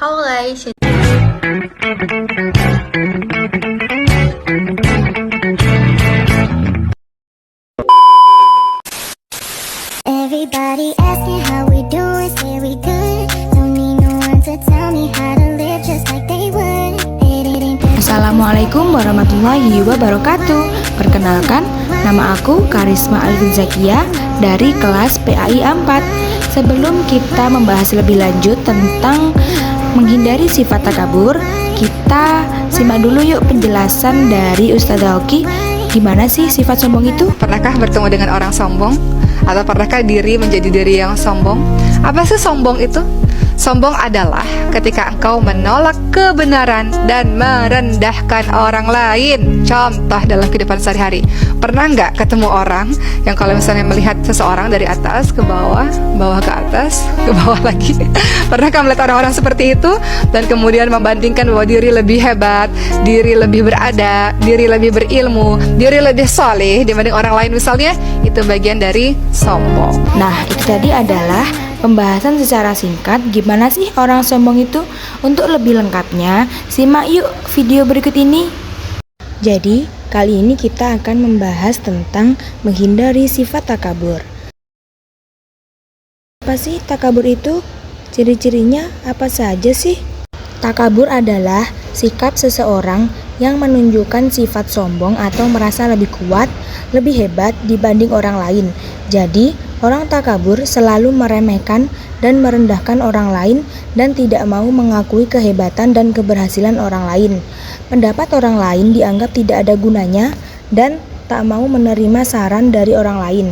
Halo guys, Everybody asking how we doing, say we good. Don't need no one to tell me how to live just like they would. Assalamualaikum warahmatullahi wabarakatuh. Perkenalkan, nama aku Karisma Alvin Zakia dari kelas PAI 4. Sebelum kita membahas lebih lanjut tentang menghindari sifat takabur, kita simak dulu yuk penjelasan dari Ustazah Oki. Gimana sih sifat sombong itu? Pernahkah bertemu dengan orang sombong? Atau pernahkah diri menjadi diri yang sombong? Apa sih sombong itu? Sombong adalah ketika engkau menolak kebenaran dan merendahkan orang lain. Contoh dalam kehidupan sehari-hari. Pernah nggak ketemu orang yang kalau misalnya melihat seseorang dari atas ke bawah, bawah ke atas, ke bawah lagi? Pernahkah melihat orang-orang seperti itu dan kemudian membandingkan bahwa diri lebih hebat, diri lebih berada, diri lebih berilmu, diri lebih soleh dibanding orang lain misalnya? Itu bagian dari sombong. Nah, itu tadi adalah pembahasan secara singkat gimana sih orang sombong itu. Untuk lebih lengkapnya, simak yuk video berikut ini. Jadi, kali ini kita akan membahas tentang menghindari sifat takabur. Apa sih takabur itu? Ciri-cirinya apa saja sih? Takabur adalah sikap seseorang yang menunjukkan sifat sombong atau merasa lebih kuat, lebih hebat dibanding orang lain. Jadi, orang takabur selalu meremehkan dan merendahkan orang lain dan tidak mau mengakui kehebatan dan keberhasilan orang lain. Pendapat orang lain dianggap tidak ada gunanya dan tak mau menerima saran dari orang lain.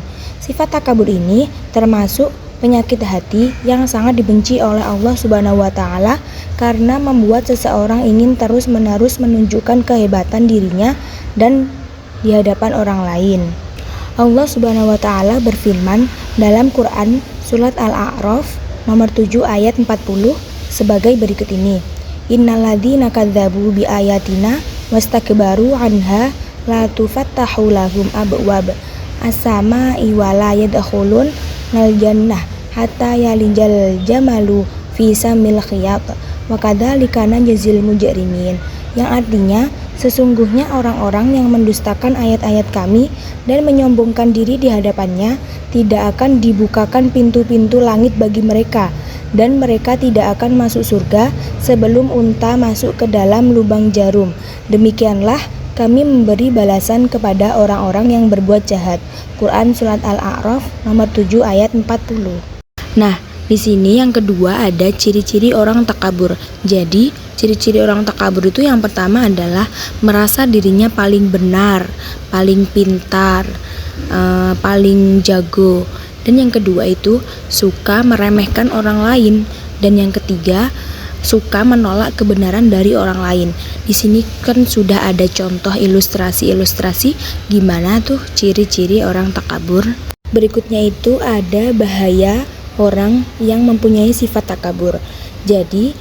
Sifat takabur ini termasuk penyakit hati yang sangat dibenci oleh Allah Subhanahu wa Ta'ala karena membuat seseorang ingin terus-menerus menunjukkan kehebatan dirinya dan di hadapan orang lain. Allah Subhanahu wa Ta'ala berfirman dalam Quran surat Al-A'raf nomor 7 ayat 40 sebagai berikut ini. Innalladzina kadzdzabu biayatina wastakbaru anha la tufattahu lahum abwab as-samaa'i wa la yadkhulun nal jannah hatta yalijal jamalu fi samil khiyat wa kadzalika najzil mujrimin, yang artinya sesungguhnya orang-orang yang mendustakan ayat-ayat kami dan menyombongkan diri di hadapannya tidak akan dibukakan pintu-pintu langit bagi mereka, dan mereka tidak akan masuk surga sebelum unta masuk ke dalam lubang jarum. Demikianlah kami memberi balasan kepada orang-orang yang berbuat jahat. Quran surat Al-A'raf nomor 7 ayat 40. Nah, di sini yang kedua ada ciri-ciri orang takabur. Jadi, ciri-ciri orang takabur itu yang pertama adalah merasa dirinya paling benar, paling pintar, paling jago. Dan yang kedua itu suka meremehkan orang lain. Dan yang ketiga suka menolak kebenaran dari orang lain. Di sini kan sudah ada contoh ilustrasi gimana tuh ciri-ciri orang takabur. Berikutnya itu ada bahaya orang yang mempunyai sifat takabur. Jadi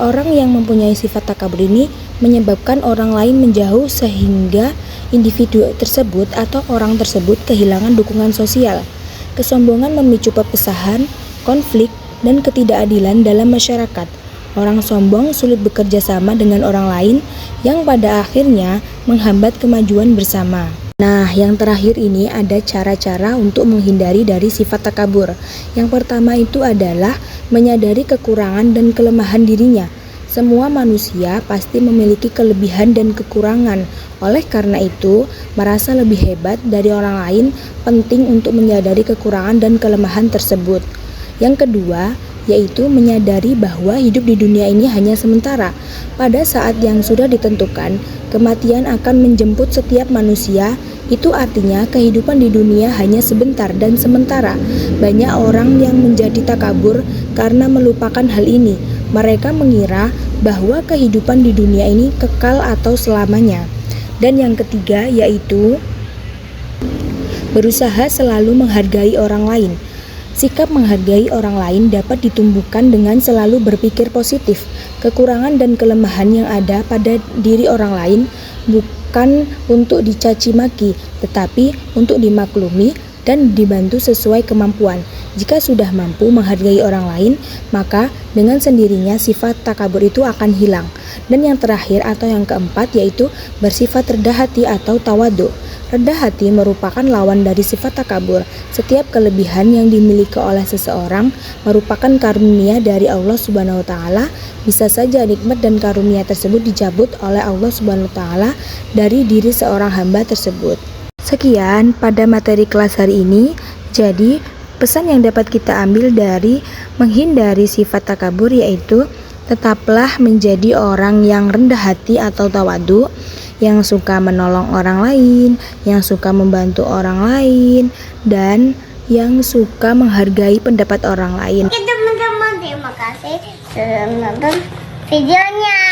orang yang mempunyai sifat takabur ini menyebabkan orang lain menjauh sehingga individu tersebut atau orang tersebut kehilangan dukungan sosial. Kesombongan memicu perpecahan, konflik, dan ketidakadilan dalam masyarakat. Orang sombong sulit bekerja sama dengan orang lain yang pada akhirnya menghambat kemajuan bersama. Nah, yang terakhir ini ada cara-cara untuk menghindari dari sifat takabur. Yang pertama itu adalah menyadari kekurangan dan kelemahan dirinya. Semua manusia pasti memiliki kelebihan dan kekurangan. Oleh karena itu, merasa lebih hebat dari orang lain penting untuk menyadari kekurangan dan kelemahan tersebut. Yang kedua, yaitu menyadari bahwa hidup di dunia ini hanya sementara. Pada saat yang sudah ditentukan, kematian akan menjemput setiap manusia. Itu artinya kehidupan di dunia hanya sebentar dan sementara. Banyak orang yang menjadi takabur karena melupakan hal ini. Mereka mengira bahwa kehidupan di dunia ini kekal atau selamanya. Dan yang ketiga yaitu berusaha selalu menghargai orang lain. Sikap menghargai orang lain dapat ditumbuhkan dengan selalu berpikir positif. Kekurangan dan kelemahan yang ada pada diri orang lain bukan untuk dicaci maki, tetapi untuk dimaklumi dan dibantu sesuai kemampuan. Jika sudah mampu menghargai orang lain, maka dengan sendirinya sifat takabur itu akan hilang. Dan yang terakhir atau yang keempat yaitu bersifat rendah hati atau tawadu. Rendah hati merupakan lawan dari sifat takabur. Setiap kelebihan yang dimiliki oleh seseorang merupakan karunia dari Allah Subhanahu wa taala. Bisa saja nikmat dan karunia tersebut dicabut oleh Allah Subhanahu wa taala dari diri seorang hamba tersebut. Sekian pada materi kelas hari ini. Jadi, pesan yang dapat kita ambil dari menghindari sifat takabur yaitu tetaplah menjadi orang yang rendah hati atau tawadu, yang suka menolong orang lain, yang suka membantu orang lain, dan yang suka menghargai pendapat orang lain. Oke teman-teman, terima kasih sudah menonton videonya.